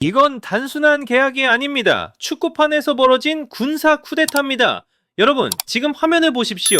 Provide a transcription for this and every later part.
이건 단순한 계약이 아닙니다. 축구판에서 벌어진 군사 쿠데타입니다. 여러분, 지금 화면을 보십시오.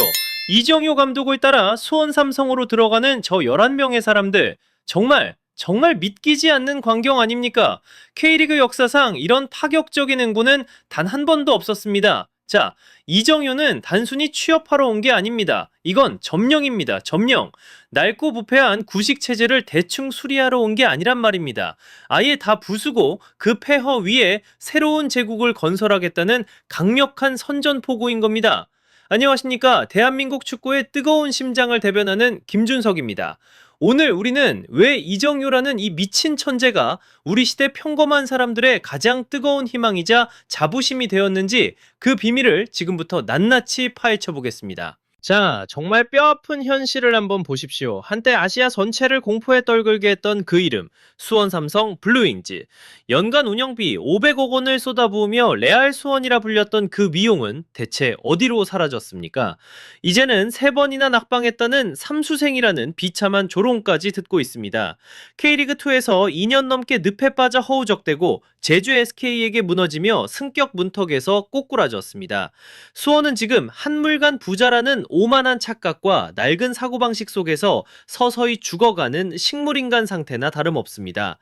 이정효 감독을 따라 수원 삼성으로 들어가는 저 11명의 사람들. 정말 믿기지 않는 광경 아닙니까? K리그 역사상 이런 파격적인 응보는 단 한 번도 없었습니다. 자, 이정효는 단순히 취업하러 온 게 아닙니다. 이건 점령입니다. 점령. 낡고 부패한 구식 체제를 대충 수리하러 온 게 아니란 말입니다. 아예 다 부수고 그 폐허 위에 새로운 제국을 건설하겠다는 강력한 선전포고인 겁니다. 안녕하십니까. 대한민국 축구의 뜨거운 심장을 대변하는 김준석입니다. 오늘 우리는 왜 이정효라는 이 미친 천재가 우리 시대 평범한 사람들의 가장 뜨거운 희망이자 자부심이 되었는지 그 비밀을 지금부터 낱낱이 파헤쳐 보겠습니다. 자, 정말 뼈아픈 현실을 한번 보십시오. 한때 아시아 전체를 공포에 떨굴게 했던 그 이름, 수원 삼성 블루윙즈. 연간 운영비 500억 원을 쏟아부으며 레알 수원이라 불렸던 그 미용은 대체 어디로 사라졌습니까? 이제는 3번이나 낙방했다는 삼수생이라는 비참한 조롱까지 듣고 있습니다. K리그2에서 2년 넘게 늪에 빠져 허우적대고 제주 SK에게 무너지며 승격 문턱에서 꼬꾸라졌습니다. 수원은 지금 한물간 부자라는 오만한 착각과 낡은 사고방식 속에서 서서히 죽어가는 식물인간 상태나 다름없습니다.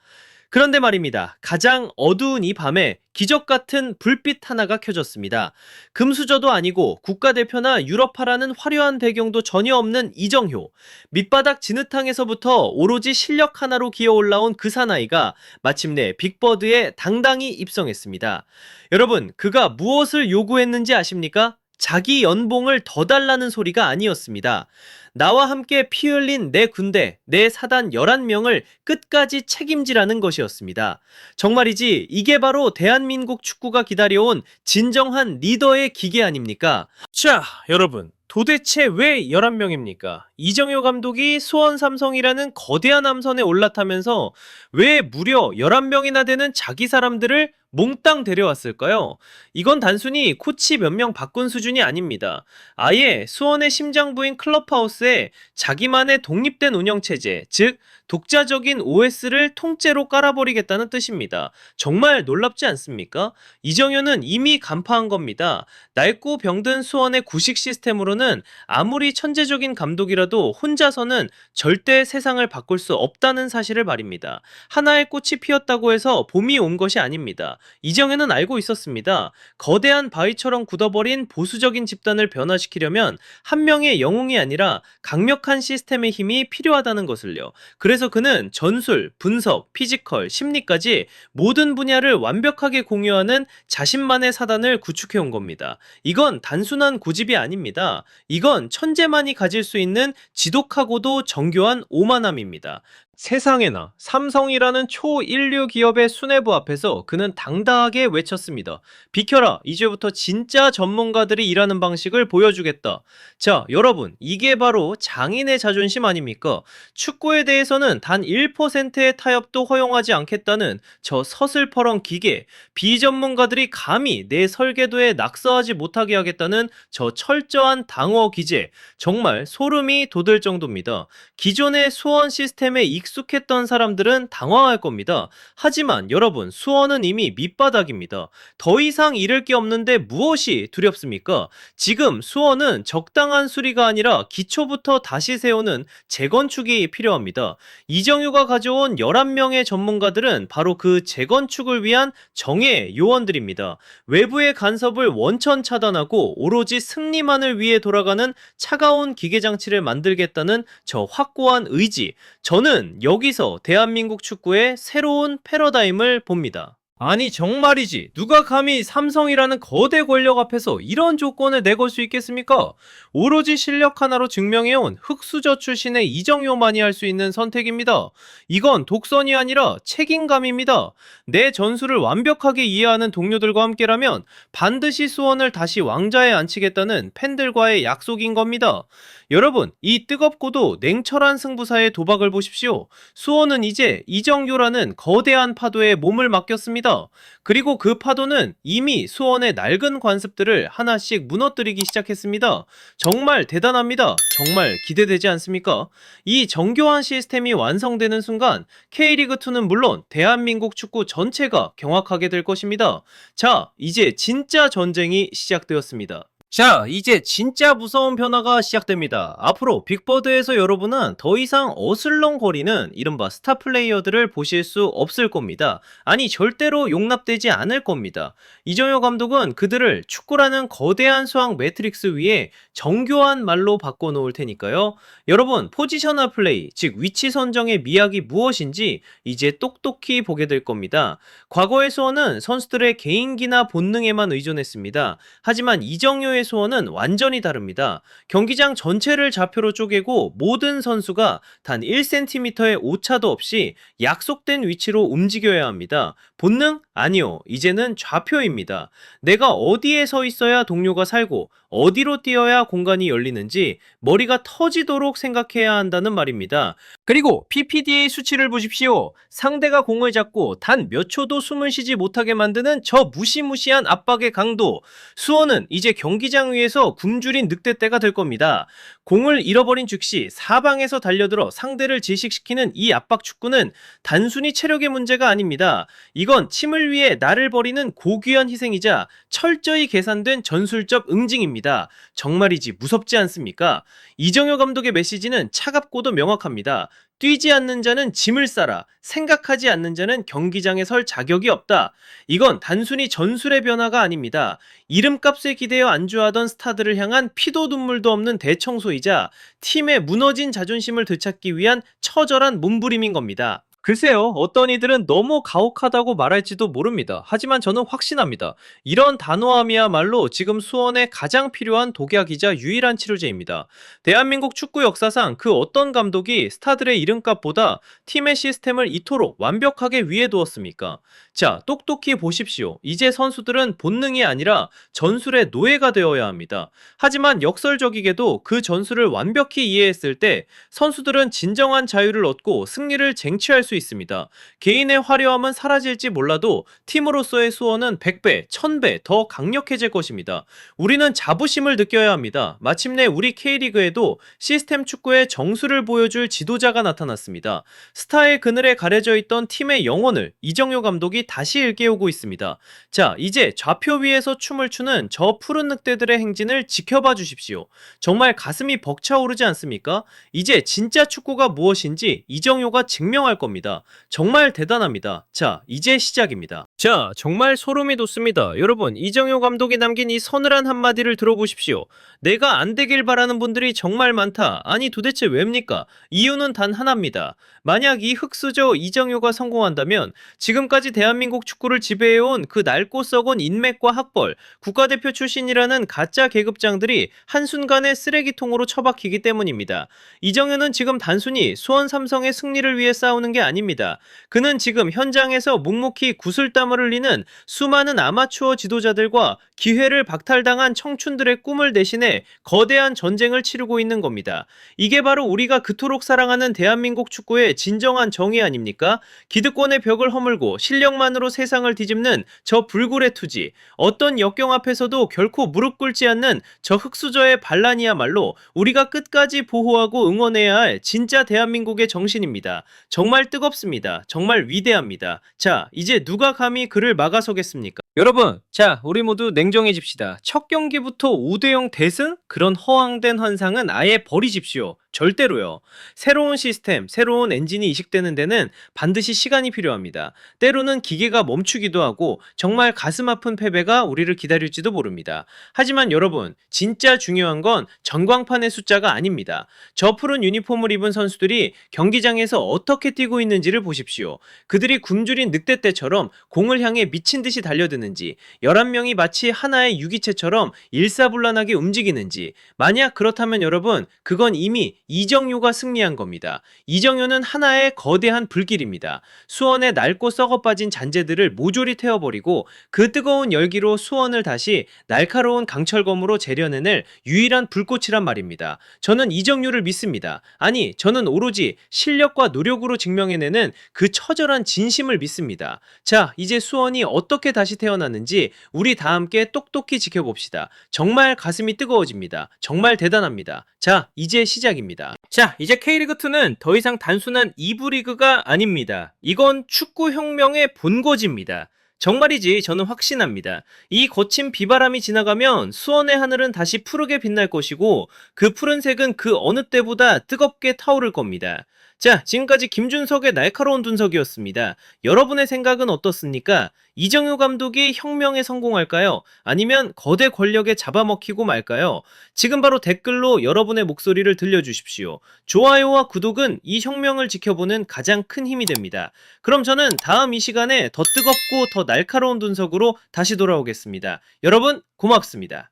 그런데 말입니다. 가장 어두운 이 밤에 기적 같은 불빛 하나가 켜졌습니다. 금수저도 아니고 국가대표나 유럽파라는 화려한 배경도 전혀 없는 이정효. 밑바닥 진흙탕에서부터 오로지 실력 하나로 기어 올라온 그 사나이가 마침내 빅버드에 당당히 입성했습니다. 여러분, 그가 무엇을 요구했는지 아십니까? 자기 연봉을 더 달라는 소리가 아니었습니다. 나와 함께 피 흘린 내 군대, 내 사단 11명을 끝까지 책임지라는 것이었습니다. 정말이지 이게 바로 대한민국 축구가 기다려온 진정한 리더의 기계 아닙니까? 자, 여러분. 도대체 왜 11명입니까? 이정효 감독이 수원 삼성이라는 거대한 함선에 올라타면서 왜 무려 11명이나 되는 자기 사람들을 몽땅 데려왔을까요? 이건 단순히 코치 몇 명 바꾼 수준이 아닙니다. 아예 수원의 심장부인 클럽하우스에 자기만의 독립된 운영체제, 즉 독자적인 OS를 통째로 깔아버리겠다는 뜻입니다. 정말 놀랍지 않습니까? 이정효는 이미 간파한 겁니다. 낡고 병든 수원의 구식 시스템으로는 아무리 천재적인 감독이라도 혼자서는 절대 세상을 바꿀 수 없다는 사실을 말입니다. 하나의 꽃이 피었다고 해서 봄이 온 것이 아닙니다. 이정효는 알고 있었습니다. 거대한 바위처럼 굳어버린 보수적인 집단을 변화시키려면 한 명의 영웅이 아니라 강력한 시스템의 힘이 필요하다는 것을요. 그래서 그는 전술, 분석, 피지컬, 심리까지 모든 분야를 완벽하게 공유하는 자신만의 사단을 구축해온 겁니다. 이건 단순한 고집이 아닙니다. 이건 천재만이 가질 수 있는 지독하고도 정교한 오만함입니다. 세상에나 삼성이라는 초인류 기업의 수뇌부 앞에서 그는 당당하게 외쳤습니다. 비켜라, 이제부터 진짜 전문가들이 일하는 방식을 보여주겠다. 자, 여러분, 이게 바로 장인의 자존심 아닙니까? 축구에 대해서는 단 1%의 타협도 허용하지 않겠다는 저 서슬퍼런 기계, 비전문가들이 감히 내 설계도에 낙서하지 못하게 하겠다는 저 철저한 방어 기제, 정말 소름이 돋을 정도입니다. 기존의 수원 시스템에 익숙했던 사람들은 당황할 겁니다. 하지만 여러분, 수원은 이미 밑바닥입니다. 더 이상 잃을 게 없는데 무엇이 두렵습니까? 지금 수원은 적당한 수리가 아니라 기초부터 다시 세우는 재건축이 필요합니다. 이정효가 가져온 11명의 전문가들은 바로 그 재건축을 위한 정예 요원들입니다. 외부의 간섭을 원천 차단하고 오로지 승리만을 위해 돌아가는 차가운 기계장치를 만들겠다는 저 확고한 의지, 저는 여기서 대한민국 축구의 새로운 패러다임을 봅니다. 아니 정말이지, 누가 감히 삼성이라는 거대 권력 앞에서 이런 조건을 내걸 수 있겠습니까? 오로지 실력 하나로 증명해온 흑수저 출신의 이정효만이 할 수 있는 선택입니다. 이건 독선이 아니라 책임감입니다. 내 전술을 완벽하게 이해하는 동료들과 함께라면 반드시 수원을 다시 왕좌에 앉히겠다는 팬들과의 약속인 겁니다. 여러분, 이 뜨겁고도 냉철한 승부사의 도박을 보십시오. 수원은 이제 이정효라는 거대한 파도에 몸을 맡겼습니다. 있습니다. 그리고 그 파도는 이미 수원의 낡은 관습들을 하나씩 무너뜨리기 시작했습니다. 정말 대단합니다. 정말 기대되지 않습니까? 이 정교한 시스템이 완성되는 순간 K리그2는 물론 대한민국 축구 전체가 경악하게 될 것입니다. 자, 이제 진짜 전쟁이 시작되었습니다. 자, 이제 진짜 무서운 변화가 시작됩니다. 앞으로 빅버드에서 여러분은 더 이상 어슬렁거리는 이른바 스타 플레이어들을 보실 수 없을 겁니다. 아니, 절대로 용납되지 않을 겁니다. 이정효 감독은 그들을 축구라는 거대한 수학 매트릭스 위에 정교한 말로 바꿔놓을 테니까요. 여러분, 포지셔널 플레이, 즉 위치 선정의 미학이 무엇인지 이제 똑똑히 보게 될 겁니다. 과거의 수원은 선수들의 개인기나 본능에만 의존했습니다. 하지만 이정효의 소원은 완전히 다릅니다. 경기장 전체를 좌표로 쪼개고 모든 선수가 단 1cm의 오차도 없이 약속된 위치로 움직여야 합니다. 본능? 아니요. 이제는 좌표입니다. 내가 어디에 서 있어야 동료가 살고 어디로 뛰어야 공간이 열리는지 머리가 터지도록 생각해야 한다는 말입니다. 그리고 PPD의 수치를 보십시오. 상대가 공을 잡고 단 몇 초도 숨을 쉬지 못하게 만드는 저 무시무시한 압박의 강도. 수원은 이제 경기장 위에서 굶주린 늑대떼가 될 겁니다. 공을 잃어버린 즉시 사방에서 달려들어 상대를 질식시키는 이 압박 축구는 단순히 체력의 문제가 아닙니다. 이건 팀을 위해 나를 버리는 고귀한 희생이자 철저히 계산된 전술적 응징입니다. 정말이지 무섭지 않습니까? 이정효 감독의 메시지는 차갑고도 명확합니다. 뛰지 않는 자는 짐을 싸라. 생각하지 않는 자는 경기장에 설 자격이 없다. 이건 단순히 전술의 변화가 아닙니다. 이름값을 기대어 안주하던 스타들을 향한 피도 눈물도 없는 대청소이자 팀의 무너진 자존심을 되찾기 위한 처절한 몸부림인 겁니다. 글쎄요, 어떤 이들은 너무 가혹하다고 말할지도 모릅니다. 하지만 저는 확신합니다. 이런 단호함이야말로 지금 수원에 가장 필요한 독약이자 유일한 치료제입니다. 대한민국 축구 역사상 그 어떤 감독이 스타들의 이름값보다 팀의 시스템을 이토록 완벽하게 위에 두었습니까? 자, 똑똑히 보십시오. 이제 선수들은 본능이 아니라 전술의 노예가 되어야 합니다. 하지만 역설적이게도 그 전술을 완벽히 이해했을 때 선수들은 진정한 자유를 얻고 승리를 쟁취할 수 있습니다. 개인의 화려함은 사라질지 몰라도 팀으로서의 수원은 100배, 1000배 더 강력해질 것입니다. 우리는 자부심을 느껴야 합니다. 마침내 우리 K리그에도 시스템 축구의 정수를 보여줄 지도자가 나타났습니다. 스타의 그늘에 가려져 있던 팀의 영혼을 이정효 감독이 다시 일깨우고 있습니다. 자, 이제 좌표 위에서 춤을 추는 저 푸른 늑대들의 행진을 지켜봐 주십시오. 정말 가슴이 벅차오르지 않습니까? 이제 진짜 축구가 무엇인지 이정효가 증명할 겁니다. 정말 대단합니다. 자, 이제 시작입니다. 자, 정말 소름이 돋습니다. 여러분, 이정효 감독이 남긴 이 서늘한 한마디를 들어보십시오. 내가 안 되길 바라는 분들이 정말 많다. 아니, 도대체 왜입니까? 이유는 단 하나입니다. 만약 이 흑수저 이정효가 성공한다면 지금까지 대한민국 축구를 지배해온 그 낡고 썩은 인맥과 학벌, 국가대표 출신이라는 가짜 계급장들이 한순간에 쓰레기통으로 처박히기 때문입니다. 이정효는 지금 단순히 수원 삼성의 승리를 위해 싸우는 게 아닙니다. 그는 지금 현장에서 묵묵히 구슬땀을 흘리는 수많은 아마추어 지도자들과 기회를 박탈당한 청춘들의 꿈을 대신해 거대한 전쟁을 치르고 있는 겁니다. 이게 바로 우리가 그토록 사랑하는 대한민국 축구의 진정한 정의 아닙니까? 기득권의 벽을 허물고 실력만으로 세상을 뒤집는 저 불굴의 투지, 어떤 역경 앞에서도 결코 무릎 꿇지 않는 저 흑수저의 반란이야말로 우리가 끝까지 보호하고 응원해야 할 진짜 대한민국의 정신입니다. 정말 뜨겁습니다. 정말 위대합니다. 자, 이제 누가 감히 그를 막아서겠습니까? 여러분, 자, 우리 모두 냉정해집시다. 첫 경기부터 5대0 대승? 그런 허황된 환상은 아예 버리십시오. 절대로요. 새로운 시스템, 새로운 엔진이 이식되는 데는 반드시 시간이 필요합니다. 때로는 기계가 멈추기도 하고 정말 가슴 아픈 패배가 우리를 기다릴지도 모릅니다. 하지만 여러분, 진짜 중요한 건 전광판의 숫자가 아닙니다. 저 푸른 유니폼을 입은 선수들이 경기장에서 어떻게 뛰고 있는지를 보십시오. 그들이 굶주린 늑대떼처럼 공을 향해 미친 듯이 달려드는지, 11명이 마치 하나의 유기체처럼 일사불란하게 움직이는지, 만약 그렇다면 여러분, 그건 이미 이정효가 승리한 겁니다. 이정효는 하나의 거대한 불길입니다. 수원의 낡고 썩어 빠진 잔재들을 모조리 태워버리고 그 뜨거운 열기로 수원을 다시 날카로운 강철검으로 재려내낼 유일한 불꽃이란 말입니다. 저는 이정효를 믿습니다. 아니, 저는 오로지 실력과 노력으로 증명해내는 그 처절한 진심을 믿습니다. 자, 이제 수원이 어떻게 다시 태어났는지 우리 다 함께 똑똑히 지켜봅시다. 정말 가슴이 뜨거워집니다. 정말 대단합니다. 자, 이제 시작입니다. 자, 이제 K리그2는 더 이상 단순한 2부 리그가 아닙니다. 이건 축구 혁명의 본거지입니다. 정말이지 저는 확신합니다. 이 거친 비바람이 지나가면 수원의 하늘은 다시 푸르게 빛날 것이고 그 푸른색은 그 어느 때보다 뜨겁게 타오를 겁니다. 자, 지금까지 김준석의 날카로운 분석이었습니다. 여러분의 생각은 어떻습니까? 이정효 감독이 혁명에 성공할까요? 아니면 거대 권력에 잡아먹히고 말까요? 지금 바로 댓글로 여러분의 목소리를 들려주십시오. 좋아요와 구독은 이 혁명을 지켜보는 가장 큰 힘이 됩니다. 그럼 저는 다음 이 시간에 더 뜨겁고 더 날카로운 분석으로 다시 돌아오겠습니다. 여러분, 고맙습니다.